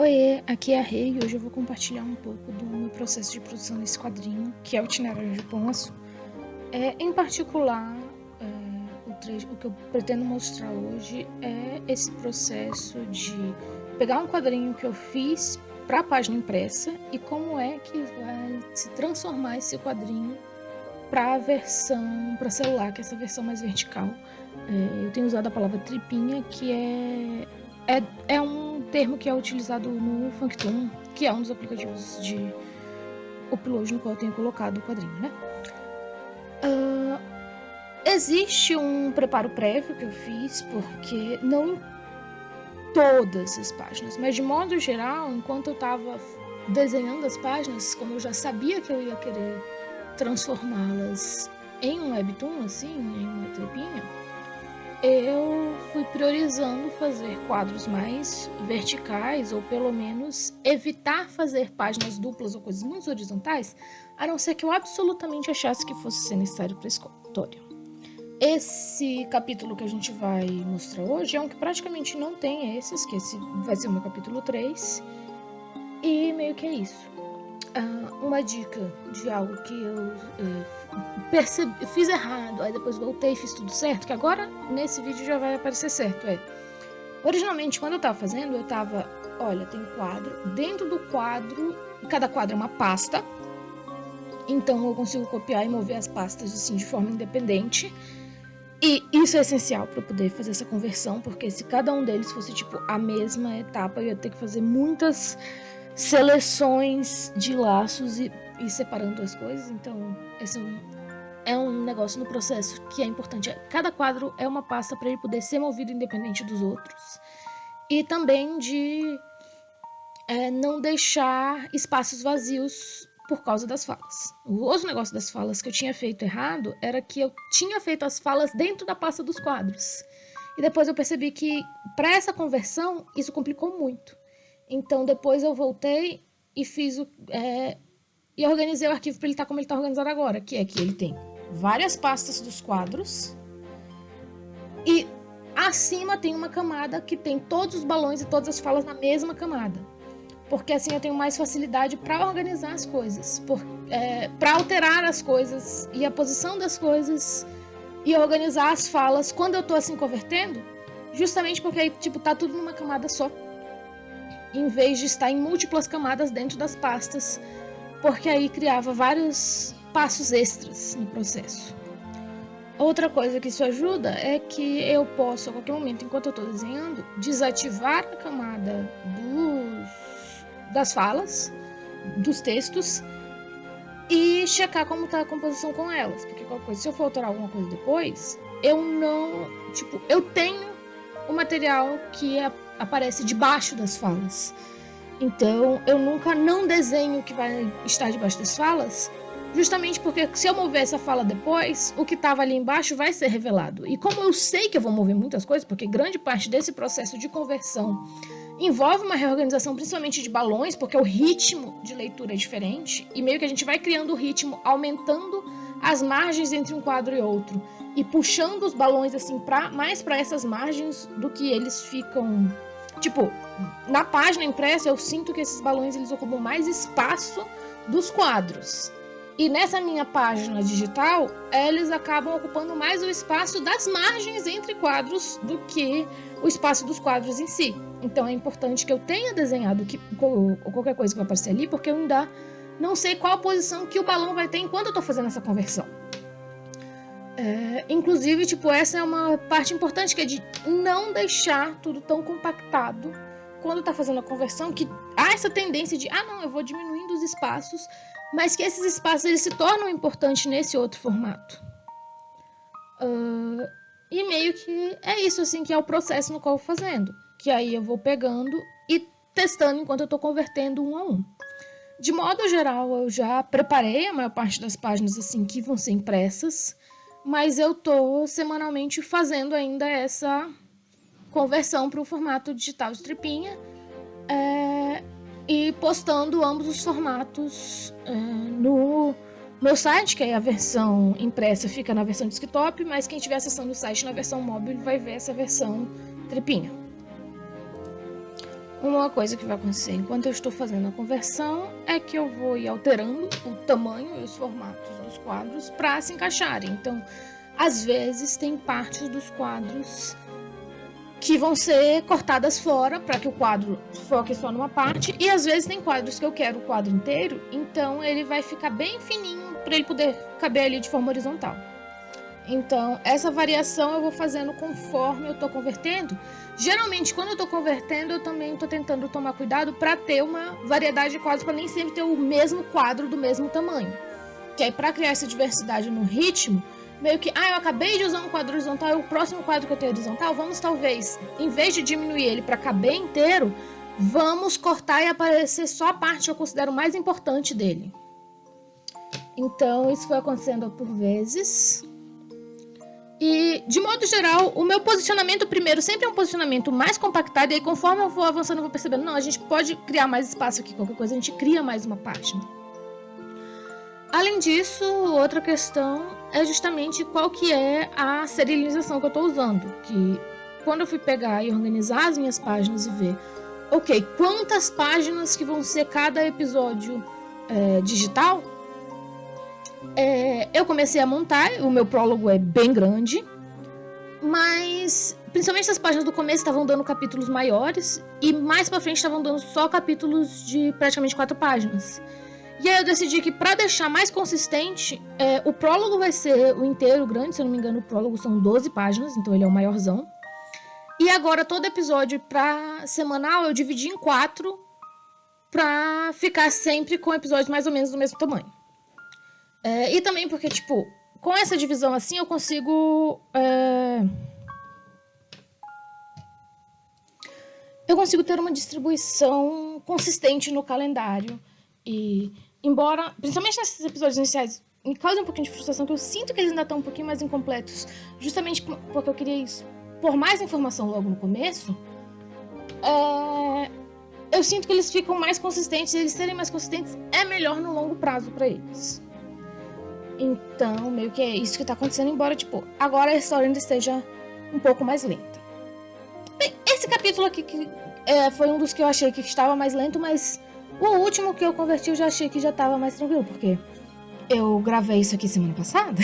Oiê, aqui é a Rei e hoje eu vou compartilhar um pouco do meu processo de produção desse quadrinho, que é o Itinerário de Ponço. Em particular, o que eu pretendo mostrar hoje é esse processo de pegar um quadrinho que eu fiz para a página impressa e como é que vai se transformar esse quadrinho para a versão para celular, que é essa versão mais vertical. Eu tenho usado a palavra tripinha, que é um termo que é utilizado no Functoon, que é um dos aplicativos de upload no qual eu tenho colocado o quadrinho, né? Existe um preparo prévio que eu fiz, porque não em todas as páginas, mas de modo geral, enquanto eu estava desenhando as páginas, como eu já sabia que eu ia querer transformá-las em um webtoon, assim, em uma tripinha, eu fui priorizando fazer quadros mais verticais, ou pelo menos evitar fazer páginas duplas ou coisas muito horizontais, a não ser que eu absolutamente achasse que fosse ser necessário para a história. Esse capítulo que a gente vai mostrar hoje é um que praticamente não tem esses, que esse vai ser o meu capítulo 3, e meio que é isso. Uma dica de algo que eu fiz errado, aí depois voltei e fiz tudo certo, que agora nesse vídeo já vai aparecer certo. Originalmente, quando eu tava fazendo, eu tava, olha, tem quadro, dentro do quadro, cada quadro é uma pasta, então eu consigo copiar e mover as pastas assim de forma independente, e isso é essencial para eu poder fazer essa conversão, porque se cada um deles fosse tipo a mesma etapa, eu ia ter que fazer muitas seleções de laços e separando as coisas. Então esse é um negócio no processo que é importante. Cada quadro é uma pasta para ele poder ser movido independente dos outros, e também de não deixar espaços vazios por causa das falas. O outro negócio das falas que eu tinha feito errado era que eu tinha feito as falas dentro da pasta dos quadros, e depois eu percebi que para essa conversão isso complicou muito. Então depois eu voltei e fiz e organizei o arquivo para ele estar como ele está organizado agora, que é que ele tem várias pastas dos quadros e acima tem uma camada que tem todos os balões e todas as falas na mesma camada, porque assim eu tenho mais facilidade para organizar as coisas, para alterar as coisas e a posição das coisas e organizar as falas quando eu tô assim convertendo, justamente porque aí tipo tá tudo numa camada só, em vez de estar em múltiplas camadas dentro das pastas, porque aí criava vários passos extras no processo. Outra coisa que isso ajuda é que eu posso, a qualquer momento, enquanto eu estou desenhando, desativar a camada das falas, dos textos, e checar como está a composição com elas. Porque qualquer coisa, se eu for alterar alguma coisa depois, eu tenho o material que aparece debaixo das falas. Então, eu nunca não desenho o que vai estar debaixo das falas, justamente porque se eu mover essa fala depois, o que estava ali embaixo vai ser revelado. E como eu sei que eu vou mover muitas coisas, porque grande parte desse processo de conversão envolve uma reorganização principalmente de balões, porque o ritmo de leitura é diferente, e meio que a gente vai criando o ritmo, aumentando as margens entre um quadro e outro, e puxando os balões assim mais para essas margens do que eles ficam. Tipo, na página impressa eu sinto que esses balões eles ocupam mais espaço dos quadros. E nessa minha página digital, eles acabam ocupando mais o espaço das margens entre quadros do que o espaço dos quadros em si. Então é importante que eu tenha desenhado qualquer coisa que vai aparecer ali, porque eu ainda não sei qual posição que o balão vai ter enquanto eu estou fazendo essa conversão. Inclusive, essa é uma parte importante, que é de não deixar tudo tão compactado quando está fazendo a conversão, que há essa tendência de, não, eu vou diminuindo os espaços, mas que esses espaços eles se tornam importantes nesse outro formato. E meio que é isso, assim, que é o processo no qual eu vou fazendo, que aí eu vou pegando e testando enquanto eu estou convertendo um a um. De modo geral, eu já preparei a maior parte das páginas assim que vão ser impressas, mas eu tô semanalmente fazendo ainda essa conversão para o formato digital de tripinha, e postando ambos os formatos no meu site, que é a versão impressa fica na versão desktop, mas quem estiver acessando o site na versão móvel vai ver essa versão tripinha. Uma coisa que vai acontecer enquanto eu estou fazendo a conversão é que eu vou ir alterando o tamanho e os formatos dos quadros para se encaixarem. Então, às vezes, tem partes dos quadros que vão ser cortadas fora para que o quadro foque só numa parte, e às vezes tem quadros que eu quero o quadro inteiro, então ele vai ficar bem fininho para ele poder caber ali de forma horizontal. Então, essa variação eu vou fazendo conforme eu estou convertendo. Geralmente, quando eu estou convertendo, eu também estou tentando tomar cuidado para ter uma variedade de quadros, para nem sempre ter o mesmo quadro do mesmo tamanho. Que aí, para criar essa diversidade no ritmo, meio que, eu acabei de usar um quadro horizontal, e o próximo quadro que eu tenho horizontal, vamos talvez, em vez de diminuir ele para caber inteiro, vamos cortar e aparecer só a parte que eu considero mais importante dele. Então, isso foi acontecendo por vezes. E, de modo geral, o meu posicionamento primeiro sempre é um posicionamento mais compactado, e aí conforme eu vou avançando, eu vou percebendo, não, a gente pode criar mais espaço aqui, qualquer coisa, a gente cria mais uma página. Além disso, outra questão é justamente qual que é a serialização que eu estou usando, que quando eu fui pegar e organizar as minhas páginas e ver, ok, quantas páginas que vão ser cada episódio digital, eu comecei a montar, o meu prólogo é bem grande, mas principalmente as páginas do começo estavam dando capítulos maiores, e mais pra frente estavam dando só capítulos de praticamente 4 páginas. E aí eu decidi que pra deixar mais consistente, o prólogo vai ser o inteiro grande, se eu não me engano o prólogo são 12 páginas, então ele é o maiorzão. E agora todo episódio pra semanal eu dividi em 4 pra ficar sempre com episódios mais ou menos do mesmo tamanho. E também porque, tipo, com essa divisão assim eu consigo... eu consigo ter uma distribuição consistente no calendário. E, embora, principalmente nesses episódios iniciais, me causa um pouquinho de frustração, que eu sinto que eles ainda estão um pouquinho mais incompletos, justamente porque eu queria pôr mais informação logo no começo. Eu sinto que eles ficam mais consistentes, e eles serem mais consistentes é melhor no longo prazo para eles. Então, meio que é isso que tá acontecendo, embora, tipo, agora a história ainda esteja um pouco mais lenta. Bem, esse capítulo aqui foi um dos que eu achei que estava mais lento, mas o último que eu converti eu já achei que já estava mais tranquilo, porque eu gravei isso aqui semana passada,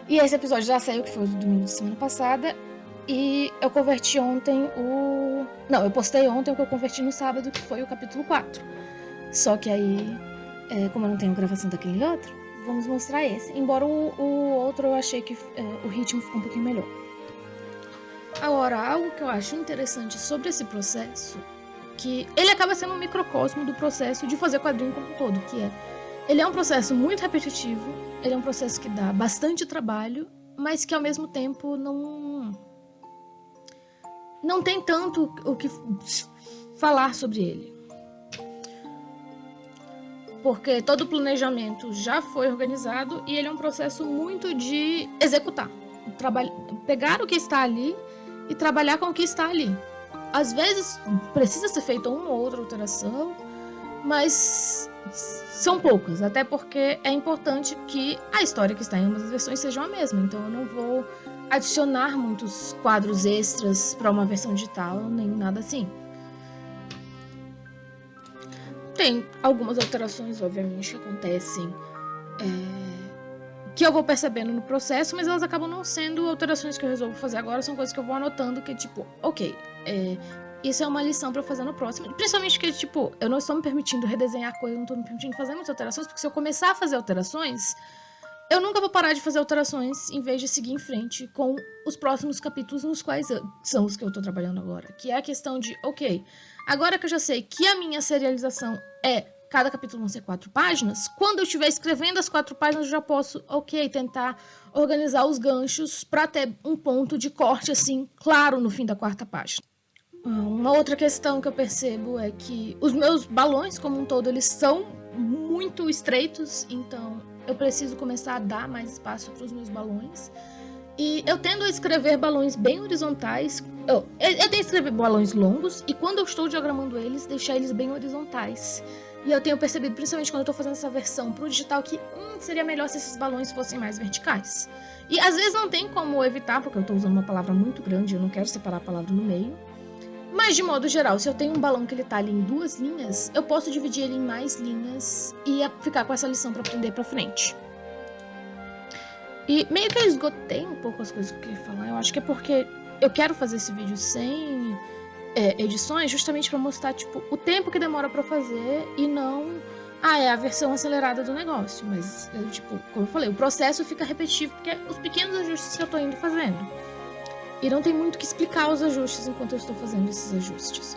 e esse episódio já saiu, que foi o do domingo de semana passada, e eu converti ontem Não, eu postei ontem o que eu converti no sábado, que foi o capítulo 4. Só que aí, como eu não tenho gravação daquele outro, vamos mostrar esse. Embora o outro eu achei que o ritmo ficou um pouquinho melhor. Agora, algo que eu acho interessante sobre esse processo, que ele acaba sendo um microcosmo do processo de fazer quadrinho como um todo, que ele é um processo muito repetitivo, ele é um processo que dá bastante trabalho, mas que ao mesmo tempo não tem tanto o que falar sobre ele. Porque todo o planejamento já foi organizado e ele é um processo muito de executar. Pegar o que está ali e trabalhar com o que está ali. Às vezes precisa ser feita uma ou outra alteração, mas são poucas, até porque é importante que a história que está em ambas as versões seja a mesma. Então eu não vou adicionar muitos quadros extras para uma versão digital, nem nada assim. Tem algumas alterações, obviamente, que acontecem, que eu vou percebendo no processo, mas elas acabam não sendo alterações que eu resolvo fazer agora, são coisas que eu vou anotando, que tipo, ok, isso é uma lição pra eu fazer no próximo. Principalmente que, tipo, eu não estou me permitindo redesenhar coisas, não estou me permitindo fazer muitas alterações, porque se eu começar a fazer alterações, eu nunca vou parar de fazer alterações em vez de seguir em frente com os próximos capítulos, nos quais são os que eu tô trabalhando agora. Que é a questão de, ok, agora que eu já sei que a minha serialização cada capítulo vão ser 4 páginas, quando eu estiver escrevendo as 4 páginas, eu já posso, ok, tentar organizar os ganchos para ter um ponto de corte, assim, claro no fim da 4ª página. Uma outra questão que eu percebo é que os meus balões, como um todo, eles são muito estreitos, então eu preciso começar a dar mais espaço para os meus balões. E eu tendo a escrever balões bem horizontais. Eu tenho que escrever balões longos, e quando eu estou diagramando eles, deixar eles bem horizontais. E eu tenho percebido, principalmente quando eu estou fazendo essa versão pro digital, que seria melhor se esses balões fossem mais verticais. E às vezes não tem como evitar, porque eu estou usando uma palavra muito grande, eu não quero separar a palavra no meio. Mas, de modo geral, se eu tenho um balão que ele tá ali em 2 linhas, eu posso dividir ele em mais linhas e ficar com essa lição pra aprender pra frente. E meio que eu esgotei um pouco as coisas que eu queria falar. Eu acho que é porque eu quero fazer esse vídeo sem edições, justamente pra mostrar, tipo, o tempo que demora pra fazer e não... é a versão acelerada do negócio. Mas, tipo, como eu falei, o processo fica repetitivo porque é os pequenos ajustes que eu tô indo fazendo. E não tem muito que explicar os ajustes enquanto eu estou fazendo esses ajustes.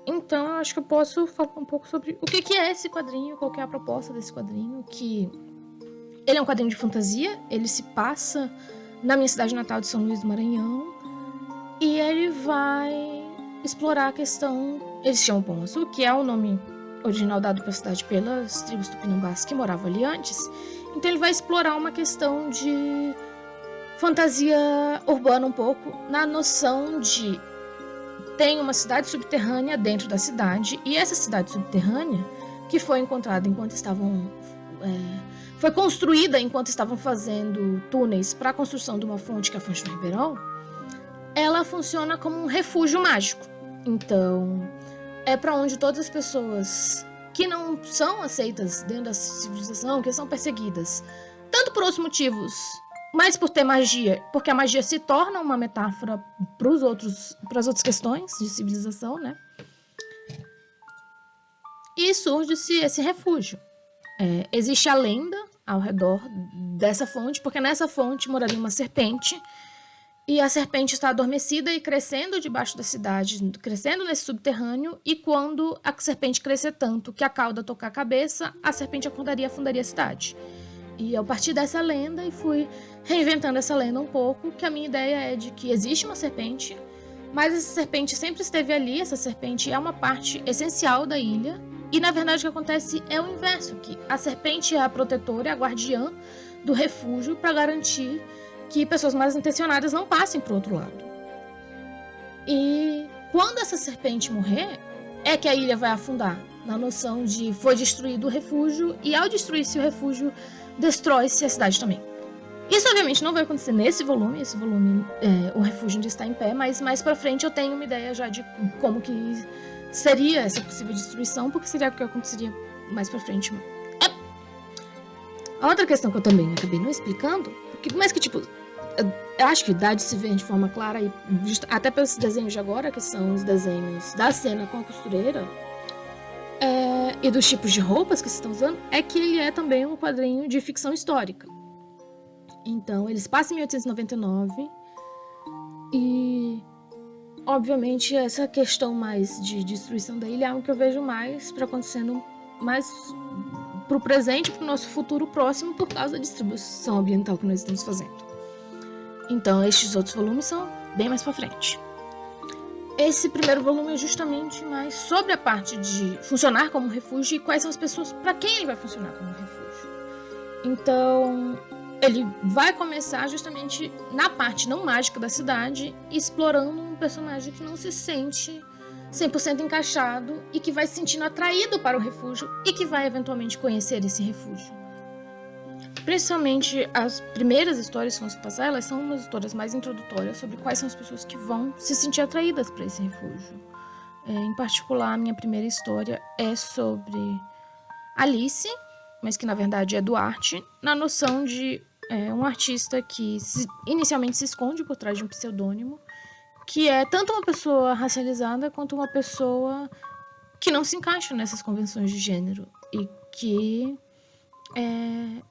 Então, eu acho que eu posso falar um pouco sobre o que é esse quadrinho, qual que é a proposta desse quadrinho, que... Ele é um quadrinho de fantasia, ele se passa na minha cidade natal de São Luís do Maranhão, e ele vai explorar a questão... Eles chamam Pão Azul, que é o nome original dado para a cidade pelas tribos tupinambás que moravam ali antes. Então ele vai explorar uma questão de fantasia urbana um pouco, na noção de tem uma cidade subterrânea dentro da cidade, e essa cidade subterrânea, que foi encontrada enquanto estavam... foi construída enquanto estavam fazendo túneis para a construção de uma fonte, que é a Fonte do Ribeirão, ela funciona como um refúgio mágico. Então, é para onde todas as pessoas que não são aceitas dentro da civilização, que são perseguidas, tanto por outros motivos, mas por ter magia, porque a magia se torna uma metáfora para as outras questões de civilização, né? E surge-se esse refúgio. Existe a lenda ao redor dessa fonte, porque nessa fonte moraria uma serpente, e a serpente está adormecida e crescendo debaixo da cidade, crescendo nesse subterrâneo, e quando a serpente crescer tanto que a cauda tocar a cabeça, a serpente acordaria e afundaria a cidade. E eu parti dessa lenda e fui reinventando essa lenda um pouco, que a minha ideia é de que existe uma serpente, mas essa serpente sempre esteve ali, essa serpente é uma parte essencial da ilha, e na verdade o que acontece é o inverso, que a serpente é a protetora, é a guardiã do refúgio para garantir que pessoas mais intencionadas não passem para o outro lado. E quando essa serpente morrer, é que a ilha vai afundar, na noção de foi destruído o refúgio, e ao destruir-se o refúgio, destrói-se a cidade também. Isso obviamente não vai acontecer nesse volume, o refúgio ainda está em pé, mas mais pra frente eu tenho uma ideia já de como que seria essa possível destruição, porque seria o que aconteceria mais pra frente. A outra questão que eu também acabei não explicando, mas que tipo, eu acho que dá de se ver de forma clara, e até pelos desenhos de agora, que são os desenhos da cena com a costureira, e dos tipos de roupas que vocês estão usando, é que ele é também um quadrinho de ficção histórica. Então, eles passam em 1899 e, obviamente, essa questão mais de destruição da ilha é algo que eu vejo mais para acontecendo mais pro presente e pro nosso futuro próximo por causa da distribuição ambiental que nós estamos fazendo. Então, estes outros volumes são bem mais para frente. Esse primeiro volume é justamente mais sobre a parte de funcionar como refúgio e quais são as pessoas para quem ele vai funcionar como refúgio. Então, ele vai começar justamente na parte não mágica da cidade, explorando um personagem que não se sente 100% encaixado e que vai se sentindo atraído para o refúgio e que vai eventualmente conhecer esse refúgio. Principalmente as primeiras histórias que vão se passar, elas são umas histórias mais introdutórias sobre quais são as pessoas que vão se sentir atraídas para esse refúgio. Em particular, a minha primeira história é sobre Alice, mas que na verdade é Duarte, na noção de um artista que inicialmente se esconde por trás de um pseudônimo, que é tanto uma pessoa racializada quanto uma pessoa que não se encaixa nessas convenções de gênero e que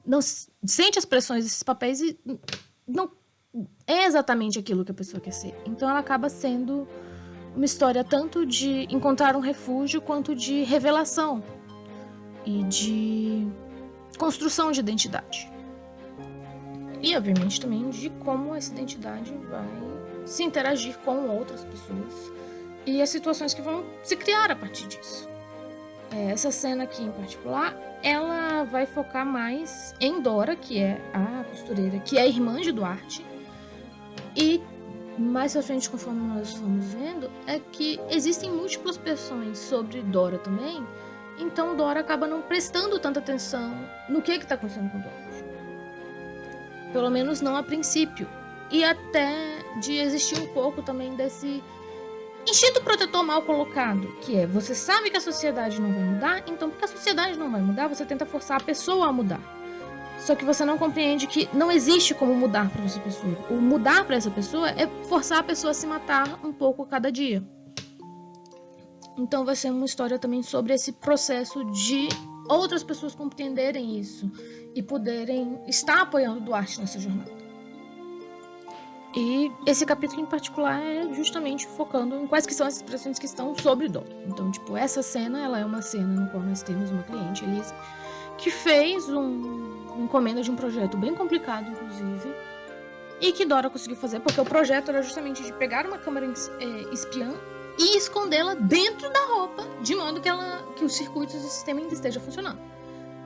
não sente as pressões desses papéis e não é exatamente aquilo que a pessoa quer ser. Então ela acaba sendo uma história tanto de encontrar um refúgio quanto de revelação e de construção de identidade. E obviamente também de como essa identidade vai se interagir com outras pessoas e as situações que vão se criar a partir disso. Essa cena aqui em particular, ela vai focar mais em Dora, que é a costureira, que é irmã de Duarte. E mais pra frente, conforme nós vamos vendo, é que existem múltiplas versões sobre Dora também. Então Dora acaba não prestando tanta atenção no que tá acontecendo com Duarte. Pelo menos não a princípio. e até de existir um pouco também desse instinto protetor mal colocado, que é, você sabe que a sociedade não vai mudar, então porque a sociedade não vai mudar, você tenta forçar a pessoa a mudar. Só que você não compreende que não existe como mudar para essa pessoa. O mudar para essa pessoa é forçar a pessoa a se matar um pouco cada dia. Então vai ser uma história também sobre esse processo de outras pessoas compreenderem isso e poderem estar apoiando o Duarte nessa jornada. E esse capítulo em particular é justamente focando em quais que são as expressões que estão sobre dor. Então, tipo, essa cena, ela é uma cena no qual nós temos uma cliente, Elisa, que fez uma encomenda de um projeto bem complicado, inclusive, e que Dora conseguiu fazer, porque o projeto era justamente de pegar uma câmera espiã e escondê-la dentro da roupa, de modo que os circuitos do sistema ainda estejam funcionando.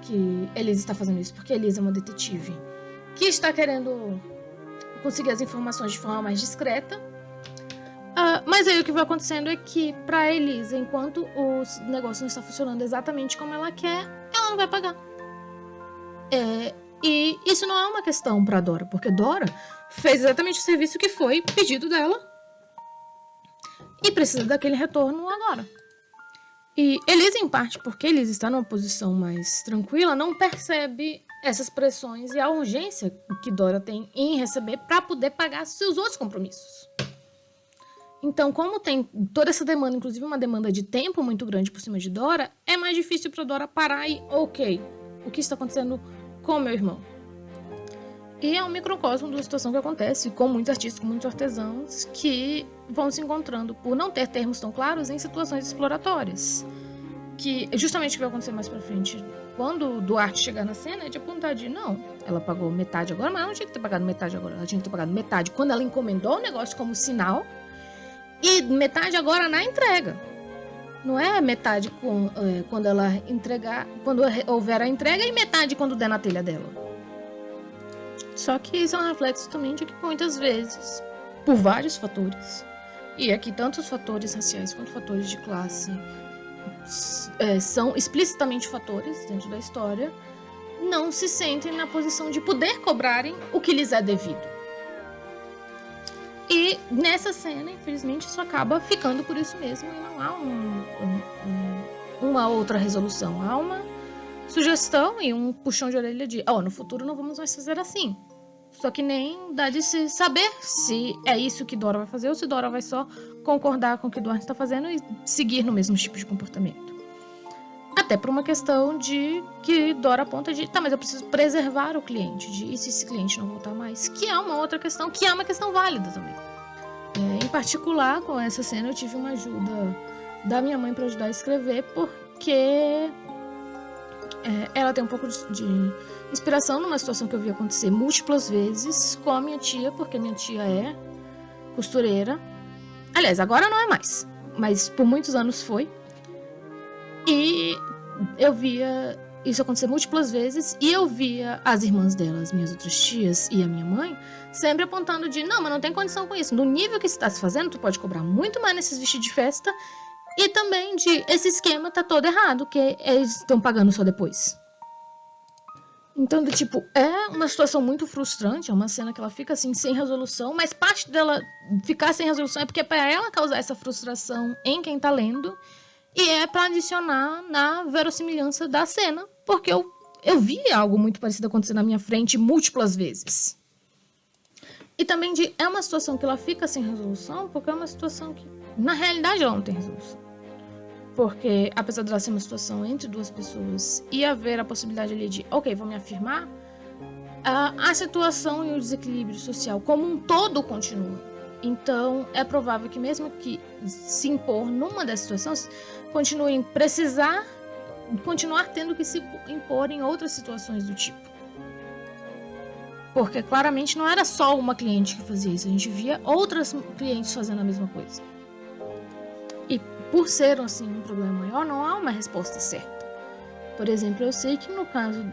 Que Elisa está fazendo isso porque Elisa é uma detetive que está querendo conseguir as informações de forma mais discreta. Mas aí o que vai acontecendo é que, para Elisa, enquanto o negócio não está funcionando exatamente como ela quer, ela não vai pagar. E isso não é uma questão para Dora, porque Dora fez exatamente o serviço que foi pedido dela e precisa daquele retorno agora. E Elisa, em parte, porque Elisa está numa posição mais tranquila, não percebe essas pressões e a urgência que Dora tem em receber para poder pagar seus outros compromissos. Então, como tem toda essa demanda, inclusive uma demanda de tempo muito grande por cima de Dora, é mais difícil para Dora parar e, ok, o que está acontecendo com meu irmão? E é um microcosmo da situação que acontece com muitos artistas, com muitos artesãos que vão se encontrando por não ter termos tão claros em situações exploratórias. Que é justamente o que vai acontecer mais pra frente. Quando o Duarte chegar na cena, é de apontar de, não, ela pagou metade agora, mas ela não tinha que ter pagado metade agora. Ela tinha que ter pagado metade quando ela encomendou o negócio como sinal e metade agora na entrega. Não é metade quando ela entregar, quando houver a entrega, e metade quando der na telha dela. Só que isso é um reflexo também de que muitas vezes, por vários fatores, e aqui tanto os fatores raciais quanto fatores de classe são explicitamente fatores dentro da história, não se sentem na posição de poder cobrarem o que lhes é devido. E nessa cena, infelizmente, isso acaba ficando por isso mesmo e não há uma outra resolução. Há uma sugestão e um puxão de orelha de no futuro não vamos mais fazer assim. Só que nem dá de se saber se é isso que Dora vai fazer ou se Dora vai só concordar com o que Duarte está fazendo e seguir no mesmo tipo de comportamento. Até por uma questão de que Dora aponta de, mas eu preciso preservar o cliente, e se esse cliente não voltar mais? Que é uma outra questão, que é uma questão válida também. Em particular, com essa cena, eu tive uma ajuda da minha mãe para ajudar a escrever, porque ela tem um pouco de inspiração numa situação que eu vi acontecer múltiplas vezes com a minha tia, porque minha tia é costureira. Aliás, agora não é mais, mas por muitos anos foi. E eu via isso acontecer múltiplas vezes, e eu via as irmãs dela, as minhas outras tias e a minha mãe, sempre apontando de, não, mas não tem condição com isso. No nível que você está se fazendo, tu pode cobrar muito mais nesses vestidos de festa, e também de, esse esquema tá todo errado, que eles estão pagando só depois. Então, é uma situação muito frustrante, é uma cena que ela fica assim, sem resolução, mas parte dela ficar sem resolução é porque é pra ela causar essa frustração em quem tá lendo, e é pra adicionar na verossimilhança da cena, porque eu vi algo muito parecido acontecer na minha frente múltiplas vezes. E também é uma situação que ela fica sem resolução, porque é uma situação que, na realidade, ela não tem resolução. Porque, apesar de ela ser uma situação entre duas pessoas e haver a possibilidade ali de, ok, vou me afirmar, a situação e o desequilíbrio social como um todo continua. Então, é provável que mesmo que se impor numa das situações, continuem continuar tendo que se impor em outras situações do tipo. Porque claramente não era só uma cliente que fazia isso, a gente via outras clientes fazendo a mesma coisa. E por ser assim um problema maior, não há uma resposta certa. Por exemplo, eu sei que no caso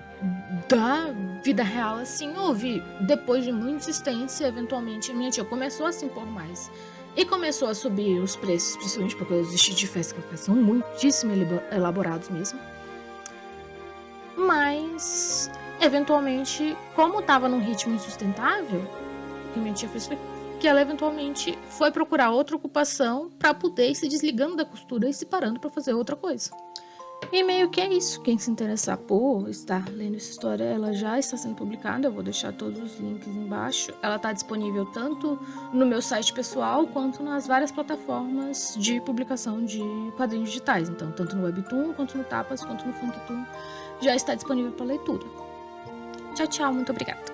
da vida real, assim, houve, depois de muita insistência, eventualmente a minha tia começou a se impor mais. E começou a subir os preços, principalmente porque os vestidos de festa são muitíssimo elaborados mesmo. Mas, eventualmente, como estava num ritmo insustentável, que minha tia fez foi que ela eventualmente foi procurar outra ocupação para poder ir se desligando da costura e se parando para fazer outra coisa. E meio que é isso. Quem se interessar por estar lendo essa história, ela já está sendo publicada. Eu vou deixar todos os links embaixo. Ela está disponível tanto no meu site pessoal quanto nas várias plataformas de publicação de quadrinhos digitais. Então, tanto no Webtoon, quanto no Tapas, quanto no Funktoon, já está disponível para leitura. Tchau, tchau. Muito obrigada.